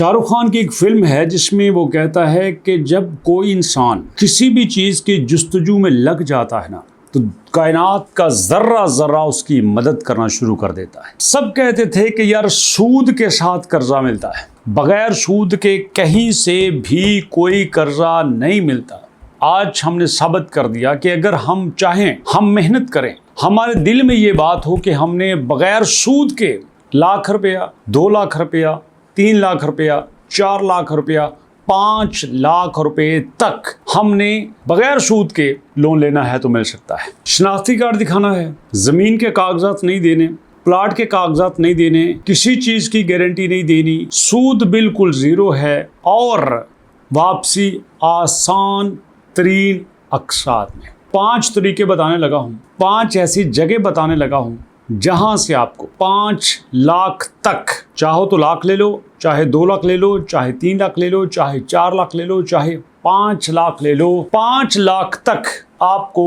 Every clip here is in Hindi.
शाहरुख खान की एक फिल्म है जिसमें वो कहता है कि जब कोई इंसान किसी भी चीज़ की जुस्तजू में लग जाता है ना, तो कायनात का जर्रा जर्रा उसकी मदद करना शुरू कर देता है। सब कहते थे कि यार सूद के साथ कर्जा मिलता है, बगैर सूद के कहीं से भी कोई कर्जा नहीं मिलता। आज हमने साबित कर दिया कि अगर हम चाहें, हम मेहनत करें, हमारे दिल में ये बात हो कि हमने बगैर सूद के लाख रुपया, 2 लाख रुपया, 3 लाख रुपया, 4 लाख रुपया, 5 लाख रुपए तक हमने बगैर सूद के लोन लेना है तो मिल सकता है। शनाख्ती कार्ड दिखाना है, जमीन के कागजात नहीं देने, प्लाट के कागजात नहीं देने, किसी चीज की गारंटी नहीं देनी, सूद बिल्कुल जीरो है और वापसी आसान तरीन अक्सार में। 5 तरीके बताने लगा हूँ, 5 ऐसी जगह बताने लगा हूँ जहां से आपको 5 लाख तक, चाहो तो लाख ले लो, चाहे 2 लाख ले लो, चाहे 3 लाख ले लो, चाहे 4 लाख ले लो, चाहे 5 लाख ले लो, 5 लाख तक आपको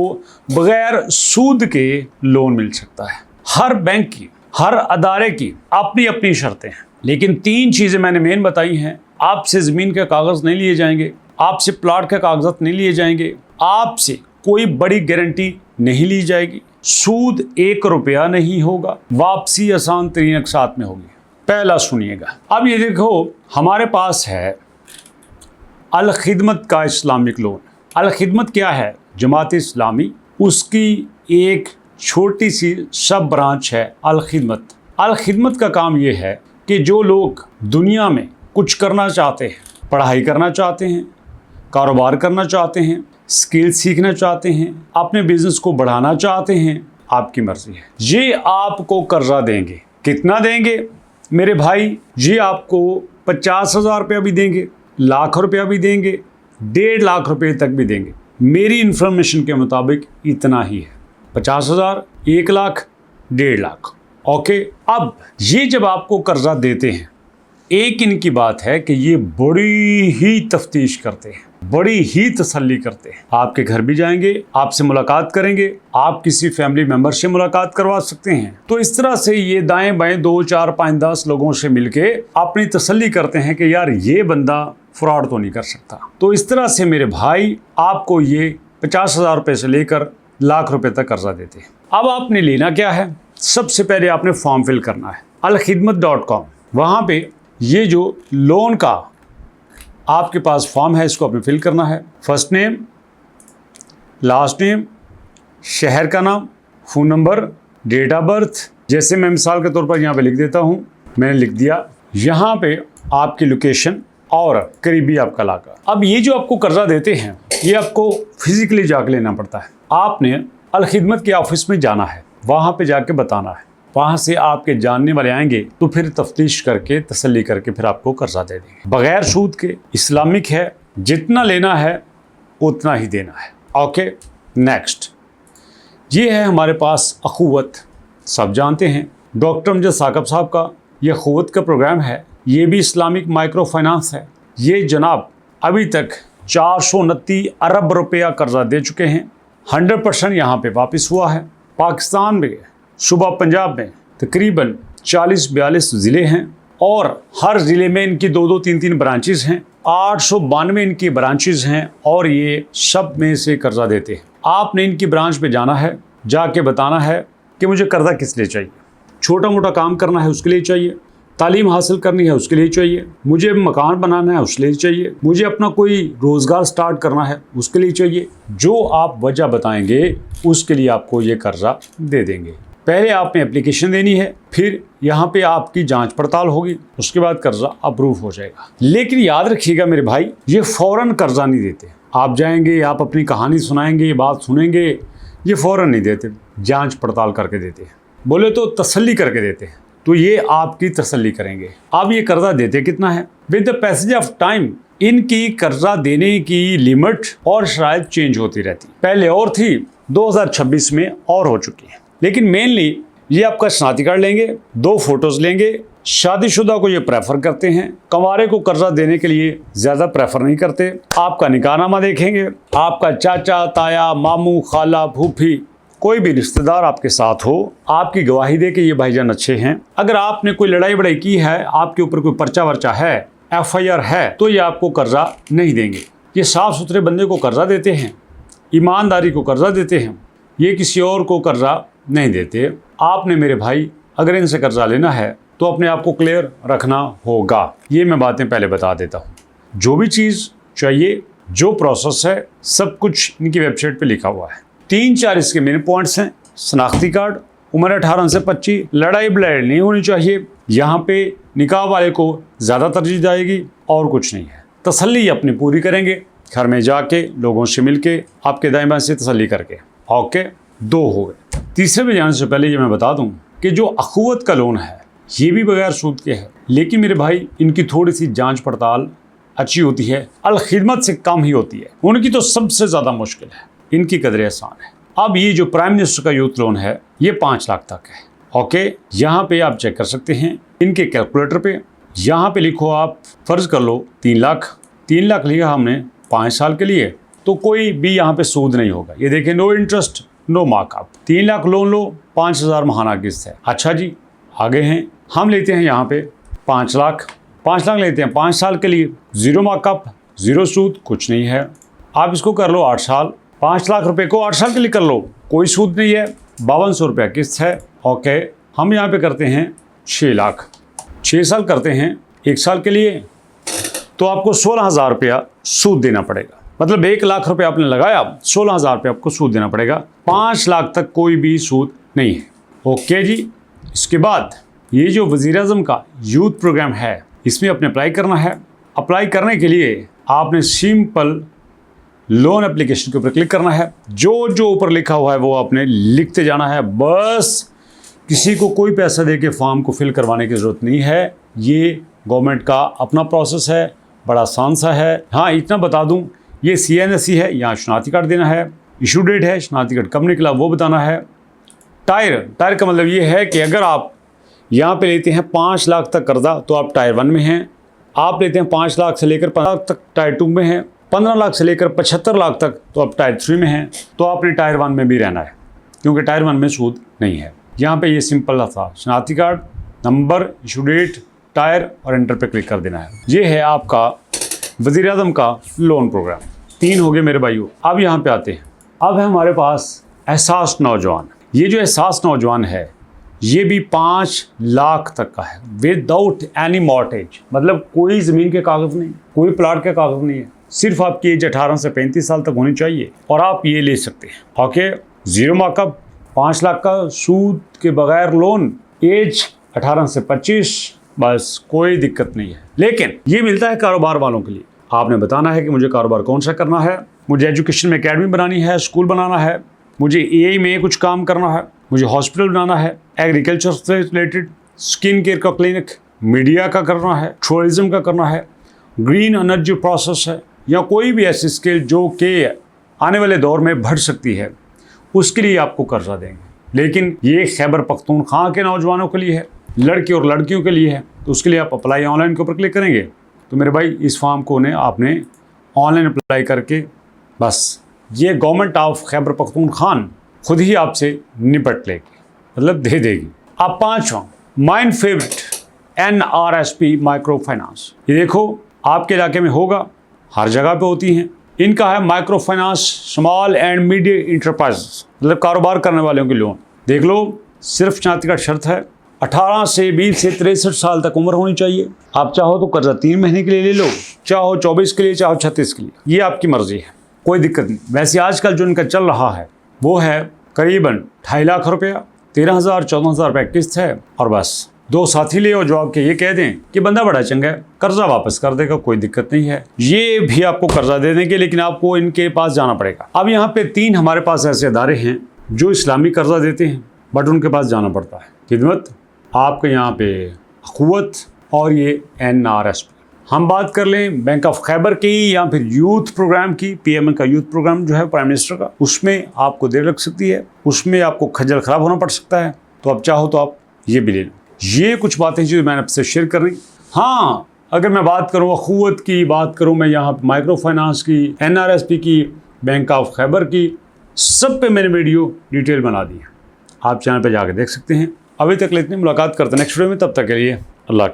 बगैर सूद के लोन मिल सकता है। हर बैंक की, हर अदारे की अपनी अपनी शर्तें हैं, लेकिन 3 चीजें मैंने मेन बताई हैं। आपसे जमीन के कागज नहीं लिए जाएंगे, आपसे प्लाट के कागजात नहीं लिए जाएंगे, आपसे कोई बड़ी गारंटी नहीं ली जाएगी, सूद 1 रुपया नहीं होगा, वापसी आसान तरीन अकसात में होगी। पहला सुनिएगा। अब ये देखो, हमारे पास है अल खिदमत का इस्लामिक लोन। अल खिदमत क्या है? जमात इस्लामी, उसकी एक छोटी सी सब ब्रांच है अल खिदमत। अल खिदमत का काम ये है कि जो लोग दुनिया में कुछ करना चाहते हैं, पढ़ाई करना चाहते हैं, कारोबार करना चाहते हैं, स्किल सीखना चाहते हैं, अपने बिजनेस को बढ़ाना चाहते हैं, आपकी मर्जी है। ये आपको कर्जा देंगे। कितना देंगे मेरे भाई? ये आपको 50,000 रुपया भी देंगे, लाख रुपया भी देंगे, 1.5 लाख रुपए तक भी देंगे। मेरी इंफॉर्मेशन के मुताबिक इतना ही है, 50,000, 1 लाख, 1.5 लाख। ओके। अब ये जब आपको कर्जा देते हैं, एक इनकी बात है कि ये बड़ी ही तफ्तीश करते हैं, बड़ी ही तसल्ली करते हैं। आपके घर भी जाएंगे, आपसे मुलाकात करेंगे, आप किसी फैमिली मेंबर से मुलाकात करवा सकते हैं। तो इस तरह से ये दाएं बाएं 2, 4, 5, 10 लोगों से मिलके अपनी तसल्ली करते हैं कि यार ये बंदा फ्रॉड तो नहीं कर सकता। तो इस तरह से मेरे भाई आपको ये 50,000 रुपए से लेकर लाख रुपए तक कर्जा देते हैं। अब आपने लेना क्या है? सबसे पहले आपने फॉर्म फिल करना है alkhidmat.com। वहाँ पे ये जो लोन का आपके पास फॉर्म है, इसको आपने फिल करना है। फर्स्ट नेम, लास्ट नेम, शहर का नाम, phone number, date of birth. जैसे मैं मिसाल के तौर पर यहाँ पे लिख देता हूँ, मैंने लिख दिया। यहाँ पे आपकी लोकेशन और करीबी आपका इलाका। अब ये जो आपको कर्जा देते हैं, ये आपको फिजिकली जाके लेना पड़ता है। आपने अल खिदमत के ऑफिस में जाना है, वहाँ पे जाके बताना है, वहाँ से आपके जानने वाले आएंगे तो फिर तफ्तीश करके तसल्ली करके फिर आपको कर्जा दे देंगे, बगैर सूद के। इस्लामिक है, जितना लेना है उतना ही देना है। ओके। नेक्स्ट, ये है हमारे पास अखुवत। सब जानते हैं डॉक्टर अमजद साकब साहब का ये अखुवत का प्रोग्राम है, ये भी इस्लामिक माइक्रो फाइनेंस है। ये जनाब अभी तक 429 अरब रुपया कर्जा दे चुके हैं। 100% यहाँ पे वापस हुआ है। पाकिस्तान में, सूबा पंजाब में तकरीबन 40-42 ज़िले हैं और हर ज़िले में इनकी 2-2, 3-3 ब्रांचेस हैं। 892 इनकी ब्रांचेस हैं और ये सब में से कर्जा देते हैं। आपने इनकी ब्रांच पे जाना है, जाके बताना है कि मुझे कर्जा किस लिए चाहिए। छोटा मोटा काम करना है उसके लिए चाहिए, तालीम हासिल करनी है उसके लिए चाहिए, मुझे मकान बनाना है उसके लिए चाहिए, मुझे अपना कोई रोज़गार स्टार्ट करना है उसके लिए चाहिए। जो आप वजह बताएंगे उसके लिए आपको ये कर्जा दे देंगे। पहले आपने एप्लीकेशन देनी है, फिर यहाँ पे आपकी जांच पड़ताल होगी, उसके बाद कर्जा अप्रूव हो जाएगा। लेकिन याद रखिएगा मेरे भाई, ये फ़ौरन कर्जा नहीं देते। आप जाएंगे, आप अपनी कहानी सुनाएंगे, ये बात सुनेंगे, ये फ़ौरन नहीं देते, जांच पड़ताल करके देते हैं। बोले तो तसल्ली करके देते हैं, तो ये आपकी तसल्ली करेंगे। अब ये कर्जा देते कितना है? With the passage of time इनकी कर्जा देने की लिमिट और शराइत चेंज होती रहती। पहले और थी, 2026 में और हो चुकी है। लेकिन मेनली ये आपका शनाख्ती कार्ड लेंगे, 2 फोटोज़ लेंगे। शादीशुदा को ये प्रेफर करते हैं, कंवारे को कर्जा देने के लिए ज़्यादा प्रेफर नहीं करते। आपका निकाहनामा देखेंगे, आपका चाचा, ताया, मामू, खाला, फूफी, कोई भी रिश्तेदार आपके साथ हो, आपकी गवाही दे कि ये भाईजान अच्छे हैं। अगर आपने कोई लड़ाई बड़ाई की है, आपके ऊपर कोई पर्चा वर्चा है, FIR है तो ये आपको कर्जा नहीं देंगे। ये साफ सुथरे बंदे को कर्जा देते हैं, ईमानदारी को कर्जा देते हैं, ये किसी और को कर्जा नहीं देते। आपने मेरे भाई अगर इनसे कर्जा लेना है तो अपने आप को क्लियर रखना होगा। ये मैं बातें पहले बता देता हूँ। जो भी चीज़ चाहिए, जो प्रोसेस है, सब कुछ इनकी वेबसाइट पे लिखा हुआ है। 3-4 इसके मेन पॉइंट्स हैं। शनाख्ती कार्ड, उम्र 18 से 25, लड़ाई बड़ाई नहीं होनी चाहिए, यहाँ पे निकाह वाले को ज़्यादा तरजीह जाएगी और कुछ नहीं है। तसल्ली अपनी पूरी करेंगे, घर में जाके लोगों से मिल के आपके दाएं बाएं से तसल्ली करके। ओके, 2 हो गए। तीसरे में जाने से पहले ये मैं बता दूं कि जो अखुवत का लोन है ये भी बगैर सूद के है, लेकिन मेरे भाई इनकी थोड़ी सी जांच पड़ताल अच्छी होती है, अल खिदमत से कम ही होती है। उनकी तो सबसे ज़्यादा मुश्किल है, इनकी कदरें आसान है। अब ये जो प्राइम मिनिस्टर का यूथ लोन है ये 5 लाख तक है। ओके, यहाँ पे आप चेक कर सकते हैं इनके कैलकुलेटर पे। यहाँ पे लिखो, आप फर्ज कर लो 3 लाख लिया हमने 5 साल के लिए, तो कोई भी यहाँ पे सूद नहीं होगा। ये देखें, no interest no markup. 3 lakh loan लो, 5,000 महाना किस्त है। अच्छा जी, आगे हैं, हम लेते हैं यहाँ पे 5 लाख लेते हैं 5 साल के लिए, 0 मार्कअप, 0 सूद, कुछ नहीं है। आप इसको कर लो 8 साल, 5 लाख रुपए को 8 साल के लिए कर लो, कोई सूद नहीं है, 5200 रुपया किस्त है। ओके, हम यहाँ पे करते हैं 6 लाख, 6 साल करते हैं 1 साल के लिए, तो आपको 16,000 रुपया सूद देना पड़ेगा। मतलब 1 लाख रुपये आपने लगाया, 16,000 रुपये आपको सूद देना पड़ेगा। 5 लाख तक कोई भी सूद नहीं है। ओके जी, इसके बाद ये जो वज़ीर-ए-आज़म का यूथ प्रोग्राम है इसमें अपने अप्लाई करना है। अप्लाई करने के लिए आपने सिंपल लोन एप्लीकेशन के ऊपर क्लिक करना है। जो ऊपर लिखा हुआ है वो आपने लिखते जाना है, बस किसी को कोई पैसा दे के फॉर्म को फिल करवाने की ज़रूरत नहीं है। ये गवर्नमेंट का अपना प्रोसेस है, बड़ा आसान सा है। हाँ, इतना बता दूं, ये CNSE है, यहाँ शनाख्ती कार्ड देना है, इशू डेट है, शनाख्ती कार्ड कब निकला वो बताना है। टायर का मतलब ये है कि अगर आप यहाँ पे लेते हैं 5 लाख तक कर्जा तो आप टायर 1 में हैं। आप लेते हैं 5 लाख से लेकर 15 लाख तक टायर 2 में हैं, 15 लाख से लेकर 75 लाख तक तो आप टायर 3 में हैं। तो आपने टायर 1 में भी रहना है, क्योंकि टायर 1 में सूद नहीं है। यहाँ पे ये सिंपल था, शनाख्ती कार्ड नंबर, इशू डेट, टायर और एंटर पे क्लिक कर देना है। ये है आपका वज़ीर-ए-आज़म का लोन प्रोग्राम। 3 हो गए मेरे भाइयों। अब यहाँ पे आते हैं, अब है हमारे पास एहसास नौजवान। ये जो एहसास नौजवान है ये भी 5 लाख तक का है, विदाउट एनी मॉर्टेज। मतलब कोई ज़मीन के कागज़ नहीं, कोई प्लाट के कागज़ नहीं है, सिर्फ आपकी एज 18 से 35 साल तक होनी चाहिए और आप ये ले सकते हैं। ओके, 0 मार्कअप, 5 लाख का सूद के बगैर लोन, एज 18 से 25, बस कोई दिक्कत नहीं है। लेकिन ये मिलता है कारोबार वालों के लिए। आपने बताना है कि मुझे कारोबार कौन सा करना है, मुझे एजुकेशन में एकेडमी बनानी है, स्कूल बनाना है, मुझे AI में कुछ काम करना है, मुझे हॉस्पिटल बनाना है, एग्रीकल्चर से रिलेटेड, स्किन केयर का क्लिनिक, मीडिया का करना है, टूरिज्म का करना है, ग्रीन एनर्जी प्रोसेस है, या कोई भी ऐसी स्किल जो कि आने वाले दौर में बढ़ सकती है, उसके लिए आपको कर्जा देंगे। लेकिन ये खैबर पख्तूनख्वा के नौजवानों के लिए है, लड़के और लड़कियों के लिए है। तो उसके लिए आप अप्लाई ऑनलाइन के ऊपर क्लिक करेंगे तो मेरे भाई इस फॉर्म को आपने ऑनलाइन अप्लाई करके बस ये गवर्नमेंट ऑफ खैबर पख्तूनख्वा खुद ही आपसे निपट लेगी, मतलब दे देगी। अब 5वां, mine favourite, NRSP micro finance. ये देखो आपके इलाके में होगा, हर जगह पे होती हैं। इनका है micro finance small and medium enterprise, मतलब कारोबार करने वालों के लोन। देख लो, सिर्फ शनाख्ती का शर्त है 18 से 20 से 63 साल तक उम्र होनी चाहिए। आप चाहो तो कर्जा 3 महीने के लिए ले लो, चाहो 24 के लिए, चाहो 36 के लिए, ये आपकी मर्जी है, कोई दिक्कत नहीं। वैसे आजकल जो इनका चल रहा है वो है करीबन 2.5 लाख रुपया, 13,000-14,000 रुपये किस्त है। और बस 2 साथी ले और जो आपके ये कह दें कि बंदा बड़ा चंगा है, कर्जा वापस कर देगा, कोई दिक्कत नहीं है। ये भी आपको कर्जा दे देंगे, लेकिन आपको इनके पास जाना पड़ेगा। अब यहाँ पे 3 हमारे पास ऐसे अदारे हैं जो इस्लामी कर्जा देते हैं, बट उनके पास जाना पड़ता है। खिदमत, आपके यहाँ पे अखुवत और ये NRSP। हम बात कर लें बैंक ऑफ खैबर की या फिर यूथ प्रोग्राम की, PM का यूथ प्रोग्राम जो है प्राइम मिनिस्टर का, उसमें आपको देर लग सकती है, उसमें आपको खज्जल ख़राब होना पड़ सकता है। तो आप चाहो तो आप ये भी ले लो। ये कुछ बातें जो मैंने आपसे शेयर कर रही। हाँ, अगर मैं बात करूँ अखुवत की, बात करूँ मैं यहाँ माइक्रो फाइनेंस की, NRSP की, बैंक ऑफ खैबर की, सब पे मैंने वीडियो डिटेल बना दी है, आप चैनल पर जाकर देख सकते हैं। अभी तक इतनी मुलाकात करते हैं नेक्स्ट वीडियो में, तब तक के लिए अल्लाह।